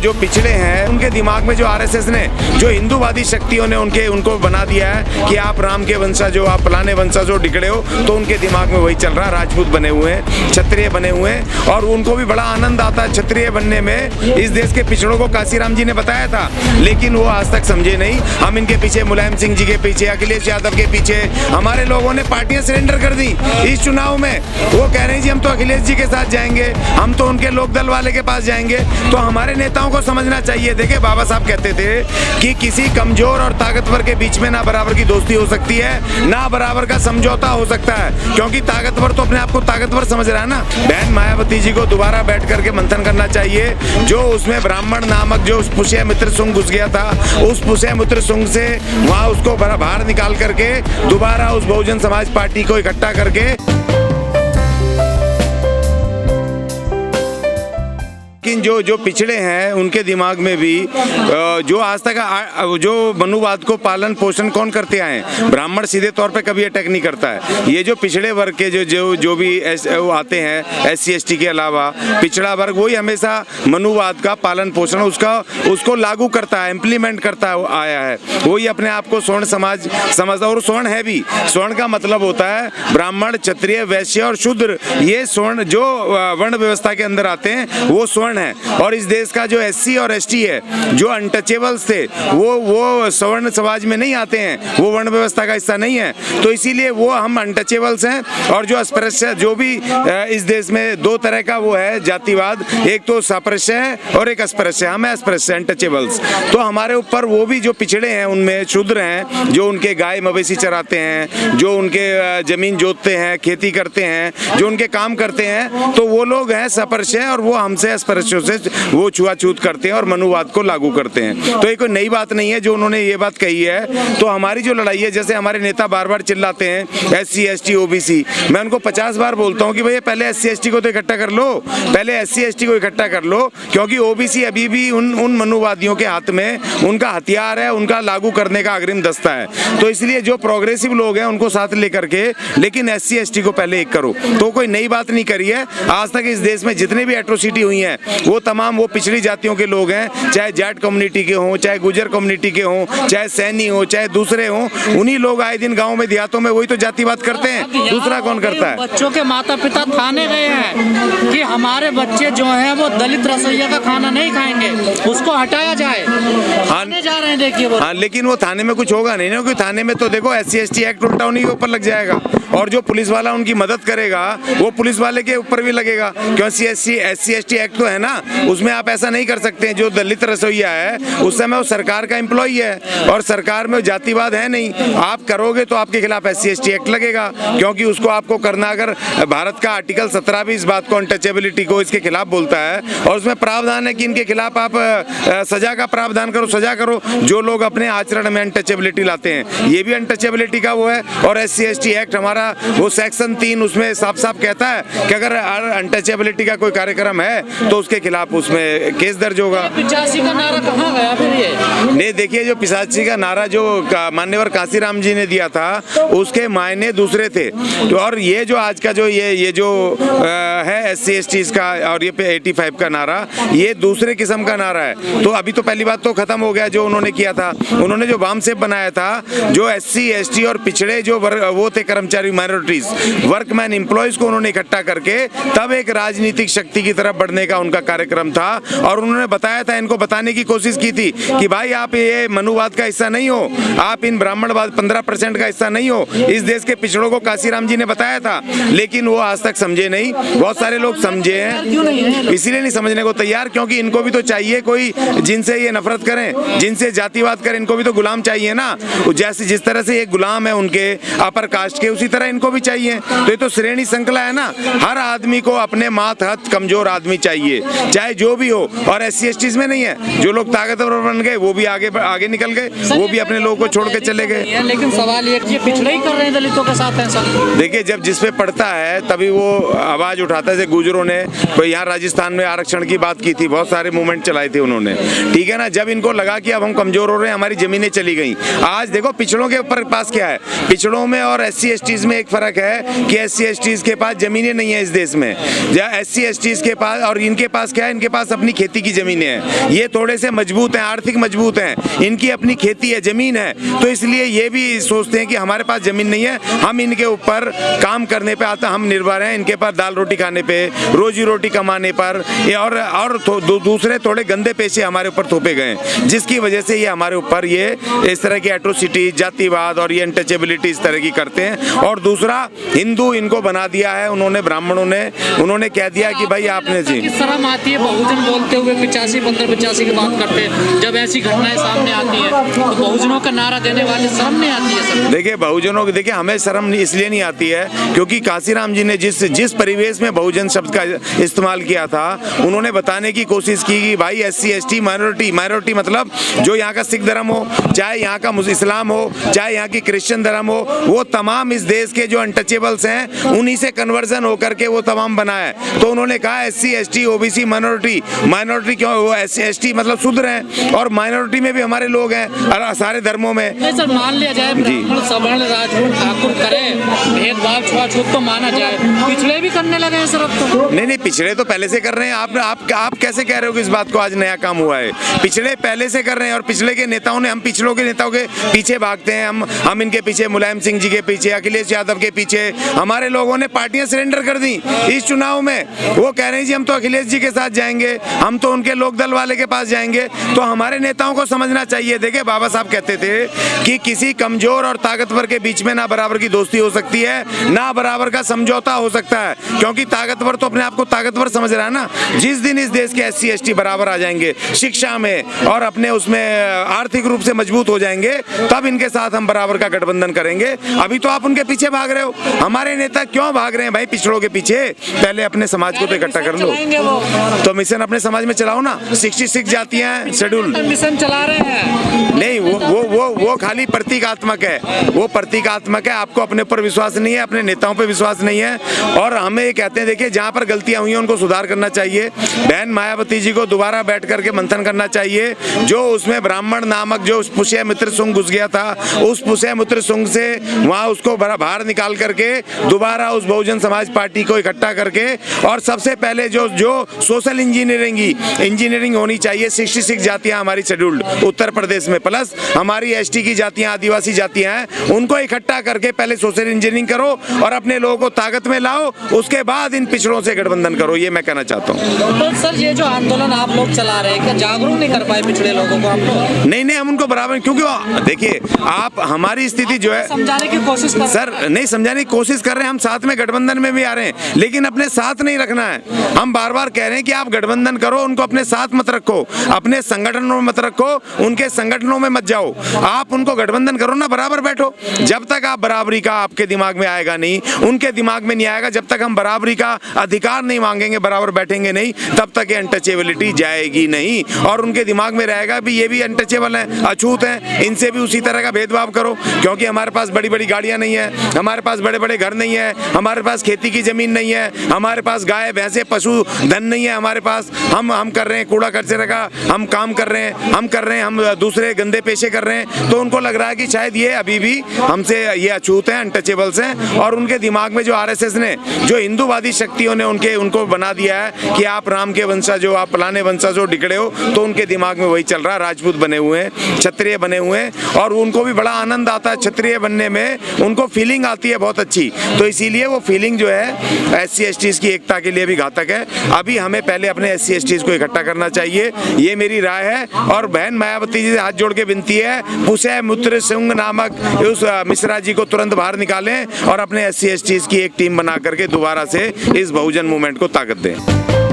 जो पिछड़े हैं उनके दिमाग में जो आरएसएस ने, जो हिंदूवादी शक्तियों ने उनको बना दिया है कि आप राम के वंशज हो, आप फलाने वंशज हो, डिकड़े हो, तो उनके दिमाग में वही चल रहा है। राजपूत बने हुए हैं, क्षत्रिय बने हुए हैं और उनको भी बड़ा आनंद आता है क्षत्रिय बनने में। इस देश के पिछड़ों को काशीराम जी ने बताया था, लेकिन वो आज तक समझे नहीं। हम इनके पीछे, मुलायम सिंह जी के पीछे, अखिलेश यादव के पीछे हमारे लोगों ने पार्टियां सरेंडर कर दी इस चुनाव में। वो कह रहे हैं जी हम तो अखिलेश जी के साथ जाएंगे, हम तो उनके लोकदल वाले के पास जाएंगे। तो हमारे नेताओं को समझना चाहिए। देखिए, बाबा साहब कहते थे कि किसी कमजोर और ताकतवर के बीच में ना बराबर की दोस्ती हो सकती है, ना बराबर का समझौता हो सकता है, क्योंकि ताकतवर तो अपने आप को ताकतवर समझ रहा है ना। बहन मायावती जी को दोबारा बैठ करके मंथन करना चाहिए। जो उसमें ब्राह्मण नामक जो पुष्य मित्र सुंग घुस गया था, उस पुष्य मित्र सुंग से वहां उसको बाहर निकाल करके दोबारा उस बहुजन समाज पार्टी को इकट्ठा करके लेकिन जो पिछड़े हैं उनके दिमाग में भी जो आज तक जो मनुवाद को पालन पोषण कौन करते आए हैं, ब्राह्मण सीधे तौर पे कभी अटैक नहीं करता है। ये जो पिछड़े वर्ग के जो भी वो आते हैं SC ST के अलावा पिछड़ा वर्ग, वही हमेशा मनुवाद का पालन पोषण उसको लागू करता है, इम्प्लीमेंट करता आया है। वही अपने आप को स्वर्ण समाज समझता, और स्वर्ण है भी। स्वर्ण का मतलब होता है ब्राह्मण, क्षत्रिय, वैश्य और शूद्र। ये स्वर्ण जो वर्ण व्यवस्था के अंदर आते हैं वो स्वर्ण है। और इस देश का जो SC और ST है, जो अनटचेबल्स थे, वो स्वर्ण समाज में नहीं आते हैं, वो वर्ण व्यवस्था का हिस्सा नहीं है। तो इसीलिए वो हम अनटचेबल्स हैं। और जो अस्पृश्य, जो भी इस देश में दो तरह का वो है जातिवाद, एक तो सापृश्य है और एक अस्पृश्य। हम है अस्पृश्य, अनटचेबल्स। तो हमारे ऊपर वो भी जो पिछड़े हैं, उनमें शूद्र हैं, जो उनके गाय मवेशी चराते हैं, जो उनके जमीन जोतते हैं, खेती करते हैं, जो उनके काम करते हैं, तो वो लोग हैं सापृश्य और वो हमसे अस्पृश्य से वो छुआछूत करते हैं और मनुवाद को लागू करते हैं। तो ये कोई नई बात नहीं है जो उन्होंने ये बात कही है। तो हमारी जो लड़ाई है, जैसे हमारे नेता बार बार चिल्लाते हैं SC ST OBC, मैं उनको 50 बार बोलता हूँ कि भैया पहले SC ST को तो इकट्ठा कर लो, पहले SC ST को इकट्ठा कर लो, क्योंकि OBC अभी भी उन मनुवादियों के हाथ में उनका हथियार है, उनका लागू करने का अग्रिम दस्ता है। तो इसलिए जो प्रोग्रेसिव लोग हैं उनको साथ लेकर के, लेकिन SC ST को पहले एक करो। तो कोई नई बात नहीं करी है। आज तक इस देश में जितने भी एट्रोसिटी हुई है वो तमाम वो पिछड़ी जातियों के लोग हैं, चाहे जाट कम्युनिटी के हों, चाहे गुजर कम्युनिटी के हों, चाहे सैनी हो, चाहे दूसरे हों। उन्हीं लोग आए दिन गांव में देहातों में वही तो जातिवाद करते हैं, दूसरा कौन करता है। बच्चों के माता पिता थाने गए हैं कि हमारे बच्चे जो हैं वो दलित रसोइया का खाना नहीं खाएंगे, उसको हटाया जाए। थाने जा रहे हैं, देखिए वो। हाँ, लेकिन वो थाने में कुछ होगा नहीं ना, क्योंकि थाने में तो देखो SC ST एक्ट उल्टा उन्हीं के ऊपर लग जाएगा, और जो पुलिस वाला उनकी मदद करेगा वो पुलिस वाले के ऊपर भी लगेगा, क्योंकि SC ST एक्ट तो है ना, उसमें आप ऐसा नहीं कर सकते हैं। जो दलित रसोइया है उस समय वो सरकार का एम्प्लॉई है और सरकार में जातिवाद है नहीं। आप करोगे तो आपके खिलाफ SC ST एक्ट लगेगा, क्योंकि उसको आपको करना। अगर भारत का आर्टिकल 17 भी इस बात को, अनटचेबिलिटी को, इसके खिलाफ बोलता है, और उसमें प्रावधान है कि इनके खिलाफ आप सजा का प्रावधान करो, सजा करो जो लोग अपने आचरण में अनटचेबिलिटी लाते हैं। ये भी अनटचेबिलिटी का वो है। और SC ST एक्ट हमारा वो सेक्शन 3 उसमें साफ साफ कहता है कि अगर अनटचेबिलिटी का कोई कार्यक्रम है तो उसके खिलाफ उसमें केस दर्ज होगा। 85 का नारा कहाँ गया फिर ये? नहीं, देखिए, जो 85 का नारा जो मान्यवर काशीराम जी ने दिया था उसके मायने दूसरे थे। तो और ये जो आज का जो ये जो है SC ST का और ये 85 का नारा, ये दूसरे किस्म का नारा है। तो अभी तो पहली बात तो खत्म हो गया जो उन्होंने किया था। उन्होंने जो वाम सेप बनाया था, जो SC ST और पिछड़े जो वो थे कर्मचारी, माइनॉरिटीज, वर्कमैन, एम्प्लॉइज को उन्होंने इकट्ठा करके तब एक राजनीतिक शक्ति की तरफ बढ़ने का उनका कार्यक्रम था। और उन्होंने बताया था, इनको बताने की कोशिश की थी कि भाई आप ये मनुवाद का हिस्सा नहीं हो, आप इन ब्राह्मणवाद 15% का हिस्सा नहीं हो। इस देश के पिछड़ों को काशीराम जी ने बताया था, लेकिन वो आज तक समझे नहीं। बहुत सारे लोग समझे हैं, इसीलिए नहीं समझने को तैयार, क्योंकि इनको भी तो चाहिए कोई जिनसे ये नफरत करें, जिनसे जातिवाद करें। इनको भी तो गुलाम चाहिए ना, जैसे जिस तरह से ये गुलाम है उनके अपर कास्ट के, उसी तरह इनको भी चाहिए। तो ये तो श्रेणी श्रृंखला है ना। हर आदमी को अपने मात हथ कमजोर आदमी चाहिए, चाहे जो भी हो। और SC ST में नहीं है, जो लोग ताकतवर बन गए वो भी आगे निकल गए, वो भी अपने लोगों को छोड़ के चले गए। लेकिन सवाल ये पिछड़े ही कर रहे हैं दलितों के साथ ऐसा। देखिए, जब जिस पे पड़ता है तभी वो आवाज उठाता है। जैसे गुजरों ने यहाँ राजस्थान में आरक्षण की बात की थी, बहुत सारे मूवमेंट चलाए थे उन्होंने, ठीक है ना। जब इनको लगा कि अब हम कमजोर हो रहे हैं, हमारी जमीनें चली गई। आज देखो पिछड़ों के ऊपर पास क्या है, पिछड़ों में और SC ST में एक फर्क है कि SC ST के पास जमीनें नहीं है इस देश में। SC ST के पास और इनके पास पास क्या है, इनके पास अपनी खेती की जमीनें हैं, ये थोड़े से मजबूत हैं, आर्थिक मजबूत हैं, इनकी अपनी खेती है, जमीन है, तो इसलिए ये भी सोचते हैं कि हमारे पास जमीन नहीं है, हम इनके ऊपर काम करने पे आता, हम निर्भर हैं इनके पास दाल रोटी खाने पे, रोजी रोटी कमाने पर, और दूसरे थोड़े गंदे पेशे हमारे ऊपर थोपे गए, जिसकी वजह से ये हमारे ऊपर ये इस तरह की एट्रोसिटी, जातिवाद और ये अनटचेबिलिटी इस तरह की करते हैं। और दूसरा, हिंदू इनको बना दिया है उन्होंने, ब्राह्मणों ने, उन्होंने कह दिया कि भाई आपने जी शर्म आती है बहुजन बोलते हुए, 85 की बात करते हैं, जब ऐसी घटनाएं सामने आती है तो बहुजनों का नारा देने वाले शर्म नहीं आती है सर? देखिए बहुजनों की, देखिए हमें शर्म इसलिए नहीं आती है क्योंकि काशीराम जी ने जिस परिवेश में बहुजन शब्द का इस्तेमाल किया था, उन्होंने बताने की कोशिश की कि भाई SC ST माइनॉरिटी मतलब जो यहाँ का सिख धर्म हो, चाहे यहाँ का इस्लाम हो, चाहे यहाँ की क्रिश्चियन धर्म हो, वो तमाम इस देश के जो अनटचेबल्स हैं उन्हीं से कन्वर्जन होकर के वो तमाम बना है। तो उन्होंने कहा SC ST OBC माइनॉरिटी क्यों, वो SC ST मतलब शूद्र हैं, और माइनॉरिटी में भी हमारे लोग हैं सारे धर्मों में। नहीं सर, मान लिया जाए ब्राह्मण सवर्ण राजपूत ठाकुर करे भेदभाव छुआछूत तो माना जाए, पिछड़े भी करने लगे हैं सर अब तो? नहीं, पिछड़े तो पहले से कर रहे हैं। आप कैसे कह रहे हो कि इस बात को आज नया काम हुआ है? पिछड़े पहले से कर रहे हैं, और पिछले के नेताओं ने, हम पिछड़ों के नेताओं के पीछे भागते हैं, हम इनके पीछे, मुलायम सिंह जी के पीछे, अखिलेश यादव के पीछे, हमारे लोगों ने पार्टियां सरेंडर कर दी इस चुनाव में। वो कह रहे हैं जी हम तो अखिलेश जी के साथ जाएंगे, हम तो उनके लोक दल वाले के पास जाएंगे। तो हमारे नेताओं को समझना चाहिए। देखिए बाबा साहब कहते थे कि किसी कमजोर और ताकतवर के बीच में ना बराबर की दोस्ती हो सकती है, ना बराबर का समझौता हो सकता है, क्योंकि ताकतवर तो अपने आप को ताकतवर समझ रहा है ना। जिस दिन इस देश के SC ST बराबर आ जाएंगे शिक्षा में और अपने उसमें आर्थिक रूप से मजबूत हो जाएंगे, तब इनके साथ हम बराबर का गठबंधन करेंगे। अभी तो आप उनके पीछे भाग रहे हो। हमारे नेता क्यों भाग रहे हैं भाई पिछड़ों के पीछे? पहले अपने समाज को तो इकट्ठा कर लो। तो मिशन अपने समाज में चलाओ ना। 66 जातियां हैं, शेड्यूल मिशन चला रहे हैं। नहीं, वो खाली प्रतीकात्मक है, वो प्रतीकात्मक है। आपको अपने ऊपर विश्वास नहीं है, अपने नेताओं पर विश्वास नहीं है, और हमें ये कहते हैं देखिए जहाँ पर गलतियां हुई हैं उनको सुधार करना चाहिए। बहन मायावती जी को दोबारा बैठ करके मंथन करना चाहिए। जो उसमें ब्राह्मण नामक जो पुष्य मित्र सुंग घुस गया था, उस पुष्य मित्र सुंग से वहाँ उसको बाहर निकाल करके दोबारा उस बहुजन समाज पार्टी को इकट्ठा करके, और सबसे पहले जो सोशल इंजीनियरिंग होनी चाहिए। 66 जातियां हमारी शेड्यूल्ड उत्तर प्रदेश में, प्लस हमारी ST की जातियां, आदिवासी जातियां हैं, उनको इकट्ठा करके पहले सोशल इंजीनियरिंग करो और अपने लोगों को ताकत में लाओ, उसके बाद इन पिछड़ों से गठबंधन करो। ये मैं कहना चाहता हूँ। तो सर ये जो आंदोलन आप लोग चला रहे हैं, क्या जागरूक नहीं कर पाए पिछड़े लोगों को आप लोग? नहीं, हम उनको बराबर, क्योंकि देखिए आप हमारी स्थिति जो है समझाने की कोशिश कर सर, नहीं समझाने की कोशिश कर रहे हैं, हम साथ में गठबंधन में भी आ रहे हैं, लेकिन अपने साथ नहीं रखना है। हम बार बार कह रहे हैं कि आप गठबंधन करो, उनको अपने साथ मत रखो, अपने संगठनों में मत रखो, उनके संगठनों में मत जाओ, आप उनको गठबंधन करो ना, बराबर बैठो। जब तक आप बराबरी का आपके दिमाग में आएगा नहीं, उनके दिमाग में नहीं आएगा, जब तक हम बराबरी का अधिकार नहीं मांगेंगे, बराबर बैठेंगे नहीं, तब तक ये अनटचेबिलिटी जाएगी नहीं। और उनके दिमाग में रहेगा भी ये भी अनटचेबल हैं, अछूत हैं, इनसे भी उसी तरह का भेदभाव करो, क्योंकि हमारे पास बड़ी बड़ी गाड़ियां नहीं है, हमारे पास बड़े बड़े घर नहीं है, हमारे पास खेती की जमीन नहीं है, हमारे पास गाय भैंसे पशु धन नहीं है हमारे पास। हम कर रहे हैं कूड़ा कचरे का, हम काम कर रहे हैं, हम दूसरे गंदे पेशे कर रहे हैं। तो उनको लग रहा है कि शायद ये अभी भी हमसे ये अछूत हैं, अनटचेबल्स हैं, और उनके दिमाग में जो RSS ने, जो हिंदूवादी शक्तियों ने उनको बना दिया है कि आप राम के वंशज हो, आप फलाने वंशज हो, डिकड़े हो, तो उनके दिमाग में वही चल रहा है। राजपूत बने हुए हैं, क्षत्रिय बने हुए हैं, और उनको भी बड़ा आनंद आता है क्षत्रिय बनने में, उनको फीलिंग आती है बहुत अच्छी। तो इसीलिए वो फीलिंग जो है SC ST की एकता के लिए भी घातक है। अभी हमें पहले अपने SC ST को इकट्ठा करना चाहिए, ये मेरी राय है। और बहन मायावती जी से हाथ जोड़ के विनती है, पुष्य मित्र सुंग नामक उस मिश्रा जी को तुरंत बाहर निकालें और अपने SC ST की एक टीम बना करके दोबारा से इस बहुजन मूवमेंट को ताकत दें।